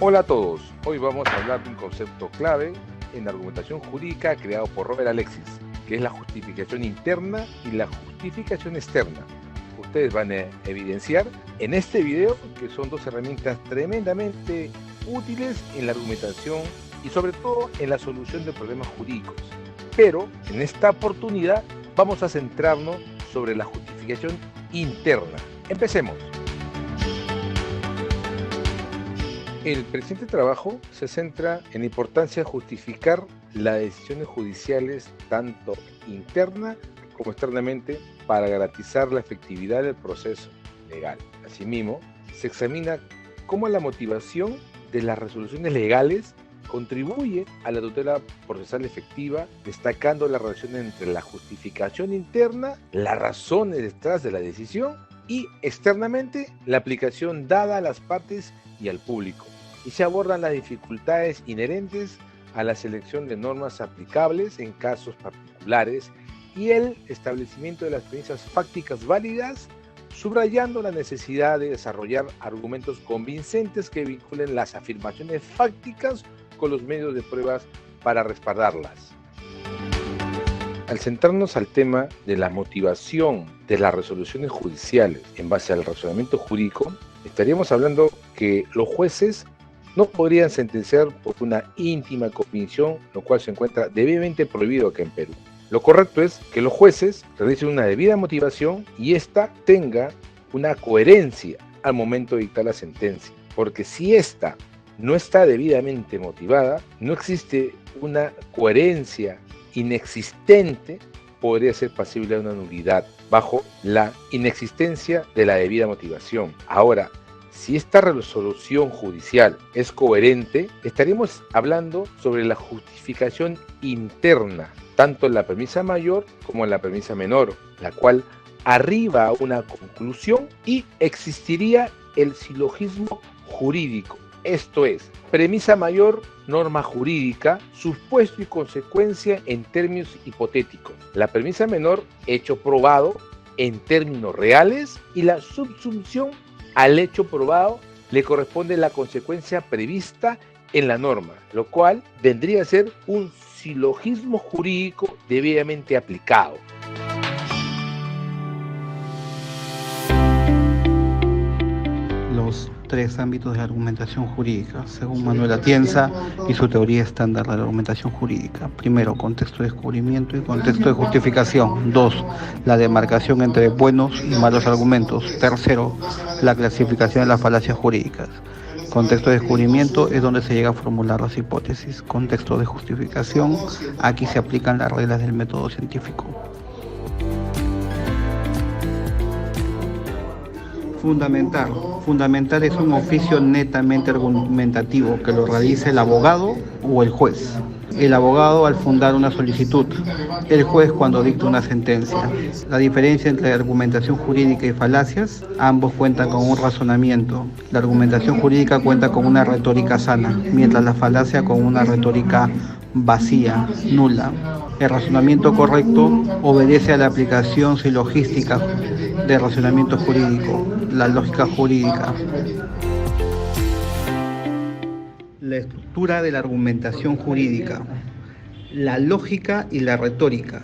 Hola a todos, hoy vamos a hablar de un concepto clave en la argumentación jurídica creado por Robert Alexis, que es la justificación interna y la justificación externa. Ustedes van a evidenciar en este video que son dos herramientas tremendamente útiles en la argumentación y sobre todo en la solución de problemas jurídicos. Pero en esta oportunidad vamos a centrarnos sobre la justificación interna. Empecemos. El presente trabajo se centra en la importancia de justificar las decisiones judiciales tanto interna como externamente para garantizar la efectividad del proceso legal. Asimismo, se examina cómo la motivación de las resoluciones legales contribuye a la tutela procesal efectiva, destacando la relación entre la justificación interna, las razones detrás de la decisión y externamente la aplicación dada a las partes y al público. Y se abordan las dificultades inherentes a la selección de normas aplicables en casos particulares y el establecimiento de las premisas fácticas válidas, subrayando la necesidad de desarrollar argumentos convincentes que vinculen las afirmaciones fácticas con los medios de pruebas para respaldarlas. Al centrarnos al tema de la motivación de las resoluciones judiciales en base al razonamiento jurídico, estaríamos hablando que los jueces no podrían sentenciar por una íntima convicción, lo cual se encuentra debidamente prohibido acá en Perú. Lo correcto es que los jueces realicen una debida motivación y ésta tenga una coherencia al momento de dictar la sentencia, porque si ésta no está debidamente motivada, no existe una coherencia inexistente, podría ser pasible de una nulidad bajo la inexistencia de la debida motivación. Ahora, si esta resolución judicial es coherente, estaríamos hablando sobre la justificación interna, tanto en la premisa mayor como en la premisa menor, la cual arriba a una conclusión y existiría el silogismo jurídico. Esto es, premisa mayor, norma jurídica, supuesto y consecuencia en términos hipotéticos. La premisa menor, hecho probado en términos reales, y la subsunción al hecho probado le corresponde la consecuencia prevista en la norma, lo cual vendría a ser un silogismo jurídico debidamente aplicado. Los tres ámbitos de la argumentación jurídica, según Manuel Atienza y su teoría estándar de la argumentación jurídica. Primero, contexto de descubrimiento y contexto de justificación. 2, la demarcación entre buenos y malos argumentos. Tercero, la clasificación de las falacias jurídicas. Contexto de descubrimiento es donde se llega a formular las hipótesis. Contexto de justificación, aquí se aplican las reglas del método científico. Fundamentar es un oficio netamente argumentativo que lo realiza el abogado o el juez. El abogado al fundar una solicitud, el juez cuando dicta una sentencia. La diferencia entre argumentación jurídica y falacias, ambos cuentan con un razonamiento. La argumentación jurídica cuenta con una retórica sana, mientras la falacia con una retórica vacía, nula. El razonamiento correcto obedece a la aplicación silogística del razonamiento jurídico, la lógica jurídica. La estructura de la argumentación jurídica, la lógica y la retórica.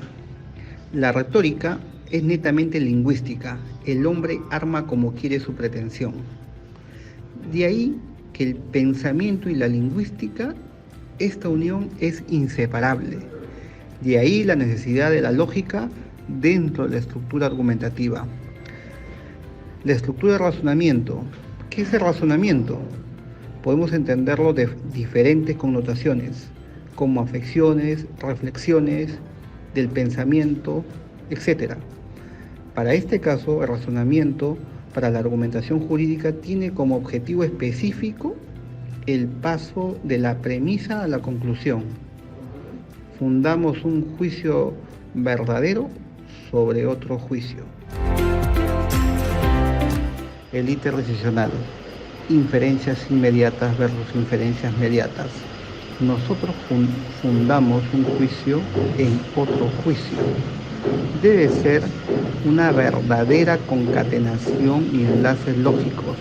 La retórica es netamente lingüística, el hombre arma como quiere su pretensión. De ahí que el pensamiento y la lingüística, esta unión es inseparable. De ahí la necesidad de la lógica dentro de la estructura argumentativa. La estructura de razonamiento. ¿Qué es el razonamiento? Podemos entenderlo de diferentes connotaciones, como afecciones, reflexiones del pensamiento, etc. Para este caso, el razonamiento para la argumentación jurídica tiene como objetivo específico el paso de la premisa a la conclusión. Fundamos un juicio verdadero sobre otro juicio. El íter decisional. Inferencias inmediatas versus inferencias mediatas. Nosotros fundamos un juicio en otro juicio. debe ser una verdadera concatenación y enlaces lógicos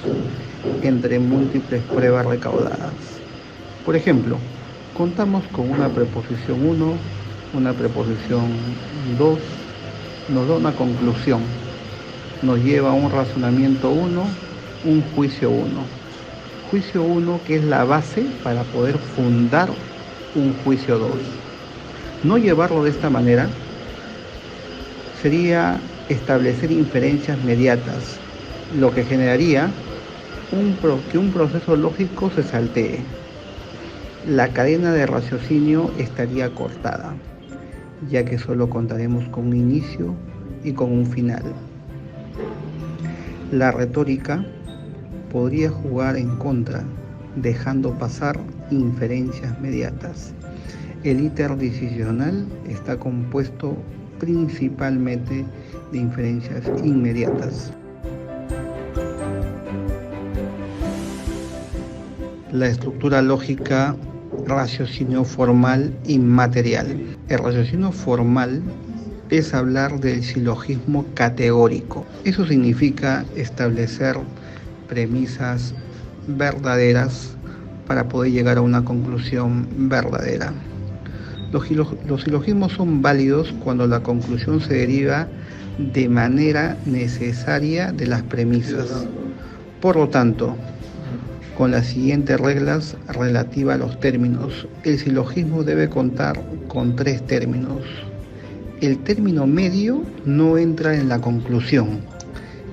entre múltiples pruebas recaudadas. Por ejemplo, contamos con una preposición 1, una preposición 2, nos da una conclusión, nos lleva a un razonamiento 1, un juicio 1. Juicio 1 que es la base para poder fundar un juicio 2. No llevarlo de esta manera sería establecer inferencias mediatas, lo que generaría que un proceso lógico se saltee. La cadena de raciocinio estaría cortada, ya que solo contaremos con un inicio y con un final. La retórica podría jugar en contra, dejando pasar inferencias mediatas. El íter decisional está compuesto principalmente de inferencias inmediatas. La estructura lógica, raciocinio formal y material. El raciocinio formal es hablar del silogismo categórico. Eso significa establecer premisas verdaderas para poder llegar a una conclusión verdadera. Los silogismos son válidos cuando la conclusión se deriva de manera necesaria de las premisas. Por lo tanto, con las siguientes reglas relativas a los términos, el silogismo debe contar con 3 términos. El término medio no entra en la conclusión.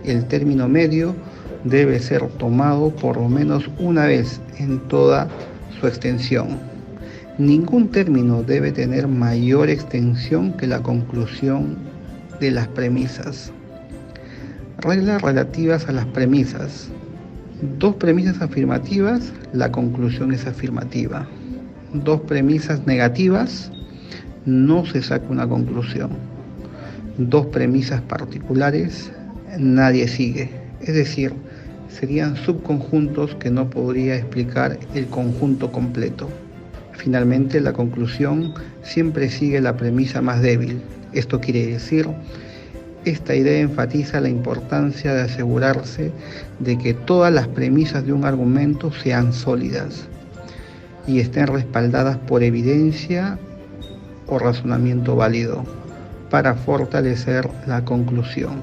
El término medio debe ser tomado por lo menos una vez en toda su extensión. Ningún término debe tener mayor extensión que la conclusión de las premisas. Reglas relativas a las premisas. 2 premisas afirmativas, la conclusión es afirmativa. 2 premisas negativas, no se saca una conclusión. 2 premisas particulares, nadie sigue. Es decir, serían subconjuntos que no podría explicar el conjunto completo. Finalmente, la conclusión siempre sigue la premisa más débil. Esto quiere decir, esta idea enfatiza la importancia de asegurarse de que todas las premisas de un argumento sean sólidas y estén respaldadas por evidencia o razonamiento válido para fortalecer la conclusión.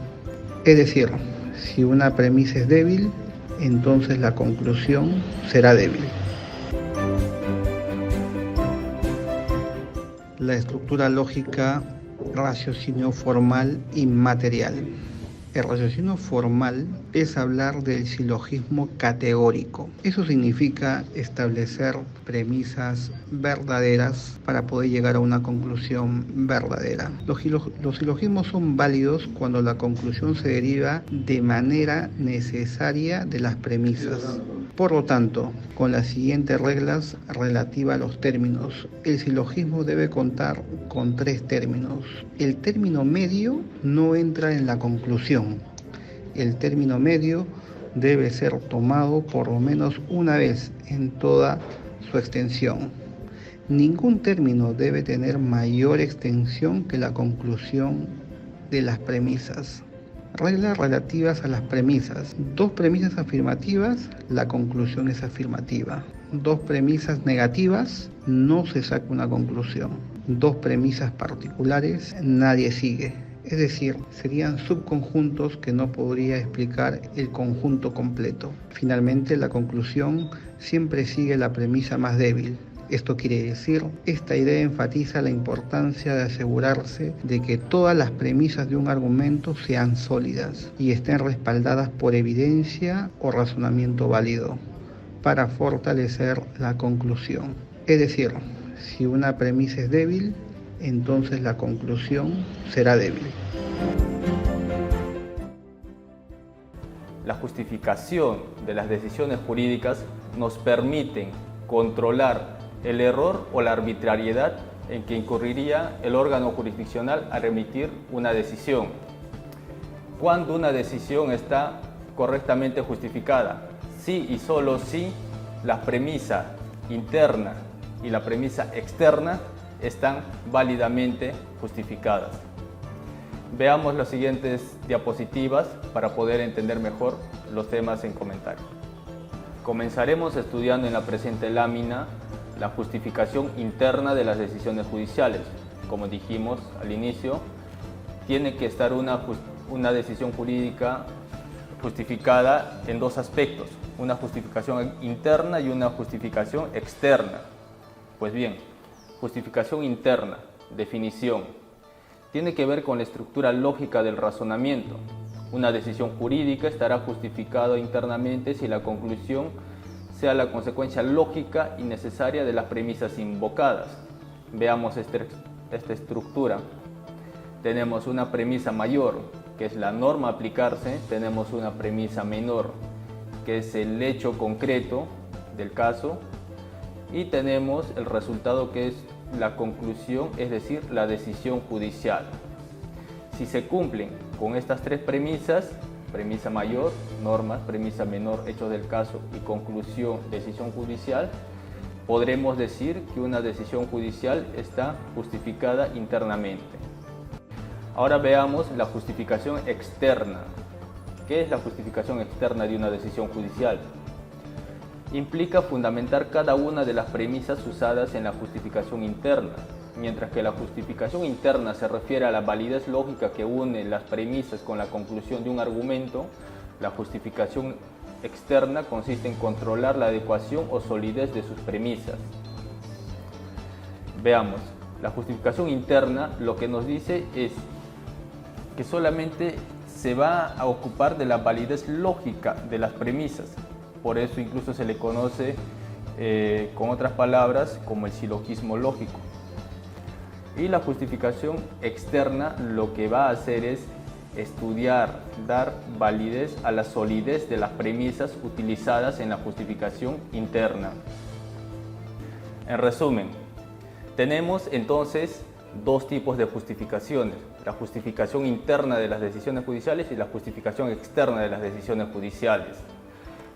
Es decir, si una premisa es débil, entonces la conclusión será débil. La estructura lógica, raciocinio formal y material. El raciocinio formal es hablar del silogismo categórico. Eso significa establecer premisas verdaderas para poder llegar a una conclusión verdadera. Los silogismos son válidos cuando la conclusión se deriva de manera necesaria de las premisas. Por lo tanto, con las siguientes reglas relativas a los términos, el silogismo debe contar con 3 términos. El término medio no entra en la conclusión. El término medio debe ser tomado por lo menos una vez en toda su extensión. Ningún término debe tener mayor extensión que la conclusión de las premisas. Reglas relativas a las premisas. 2 premisas afirmativas, la conclusión es afirmativa. 2 premisas negativas, no se saca una conclusión. 2 premisas particulares, nadie sigue. Es decir, serían subconjuntos que no podría explicar el conjunto completo. Finalmente, la conclusión siempre sigue la premisa más débil. Esto quiere decir, esta idea enfatiza la importancia de asegurarse de que todas las premisas de un argumento sean sólidas y estén respaldadas por evidencia o razonamiento válido para fortalecer la conclusión. Es decir, si una premisa es débil, entonces la conclusión será débil. La justificación de las decisiones jurídicas nos permiten controlar el error o la arbitrariedad en que incurriría el órgano jurisdiccional al remitir una decisión. Cuando una decisión está correctamente justificada, si y solo si la premisa interna y la premisa externa están válidamente justificadas. Veamos las siguientes diapositivas para poder entender mejor los temas en comentario. Comenzaremos estudiando en la presente lámina la justificación interna de las decisiones judiciales. Como dijimos al inicio, tiene que estar una decisión jurídica justificada en dos aspectos, una justificación interna y una justificación externa. Pues bien, justificación interna, definición. Tiene que ver con la estructura lógica del razonamiento. Una decisión jurídica estará justificada internamente si la conclusión sea la consecuencia lógica y necesaria de las premisas invocadas. Veamos esta estructura. Tenemos una premisa mayor, que es la norma a aplicarse. Tenemos una premisa menor, que es el hecho concreto del caso. Y tenemos el resultado, que es la conclusión, es decir, la decisión judicial. Si se cumplen con estas tres premisas, premisa mayor, normas, premisa menor, hechos del caso y conclusión, decisión judicial, podremos decir que una decisión judicial está justificada internamente. Ahora veamos la justificación externa. ¿Qué es la justificación externa de una decisión judicial? Implica fundamentar cada una de las premisas usadas en la justificación interna. Mientras que la justificación interna se refiere a la validez lógica que une las premisas con la conclusión de un argumento, la justificación externa consiste en controlar la adecuación o solidez de sus premisas. Veamos, la justificación interna lo que nos dice es que solamente se va a ocupar de la validez lógica de las premisas. Por eso incluso se le conoce con otras palabras como el silogismo lógico. Y la justificación externa lo que va a hacer es estudiar, dar validez a la solidez de las premisas utilizadas en la justificación interna. En resumen, tenemos entonces dos tipos de justificaciones: la justificación interna de las decisiones judiciales y la justificación externa de las decisiones judiciales.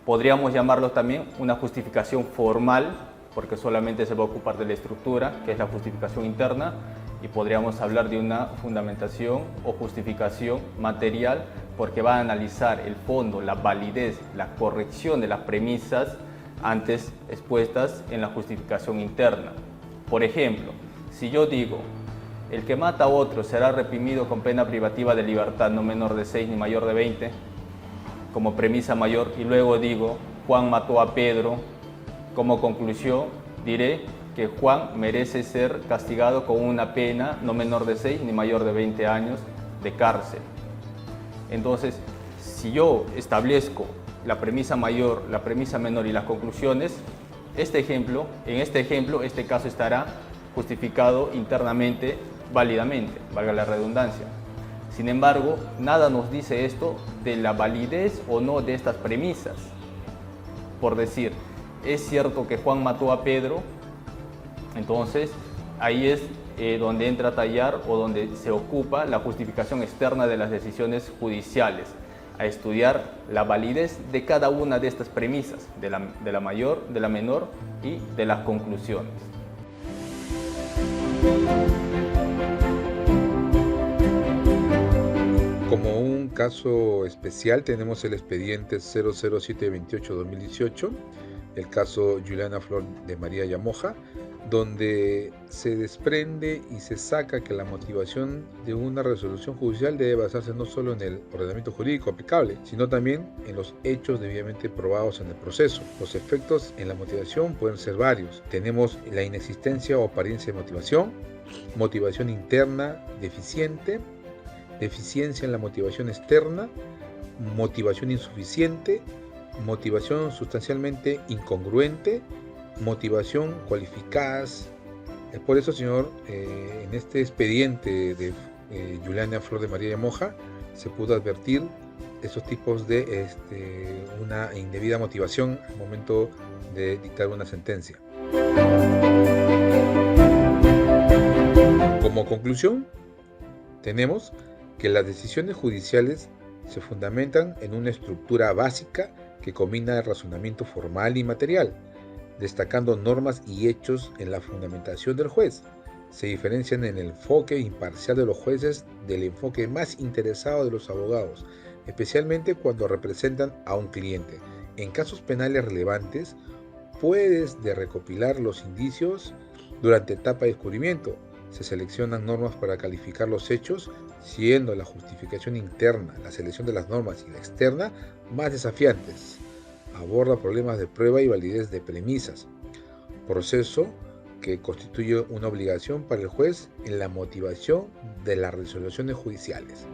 Podríamos llamarlo también una justificación formal, porque solamente se va a ocupar de la estructura, que es la justificación interna, y podríamos hablar de una fundamentación o justificación material, porque va a analizar el fondo, la validez, la corrección de las premisas antes expuestas en la justificación interna. Por ejemplo, si yo digo, el que mata a otro será reprimido con pena privativa de libertad no menor de 6 ni mayor de 20, como premisa mayor, y luego digo, Juan mató a Pedro, como conclusión diré que Juan merece ser castigado con una pena no menor de 6 ni mayor de 20 años de cárcel. Entonces, si yo establezco la premisa mayor, la premisa menor y las conclusiones, en este ejemplo, este caso estará justificado internamente, válidamente, valga la redundancia. Sin embargo, nada nos dice esto de la validez o no de estas premisas. Por decir, es cierto que Juan mató a Pedro, entonces ahí es donde entra a tallar o donde se ocupa la justificación externa de las decisiones judiciales, a estudiar la validez de cada una de estas premisas, de la mayor, de la menor y de las conclusiones. Como un caso especial tenemos el expediente 00728-2018, el caso Juliana Flor de María Yamoja, donde se desprende y se saca que la motivación de una resolución judicial debe basarse no solo en el ordenamiento jurídico aplicable, sino también en los hechos debidamente probados en el proceso. Los efectos en la motivación pueden ser varios. Tenemos la inexistencia o apariencia de motivación, motivación interna deficiente, deficiencia en la motivación externa, motivación insuficiente, motivación sustancialmente incongruente, motivación cualificadas. Por eso, señor, en este expediente de Juliana Flor de María Yamoja se pudo advertir esos tipos de una indebida motivación al momento de dictar una sentencia. Como conclusión, tenemos que las decisiones judiciales se fundamentan en una estructura básica que combina el razonamiento formal y material, destacando normas y hechos en la fundamentación del juez, Se diferencian en el enfoque imparcial de los jueces del enfoque más interesado de los abogados, especialmente cuando representan a un cliente. En casos penales relevantes, puedes de recopilar los indicios durante etapa de descubrimiento. Se seleccionan normas para calificar los hechos, siendo la justificación interna, la selección de las normas y la externa más desafiantes. Aborda problemas de prueba y validez de premisas. Proceso que constituye una obligación para el juez en la motivación de las resoluciones judiciales.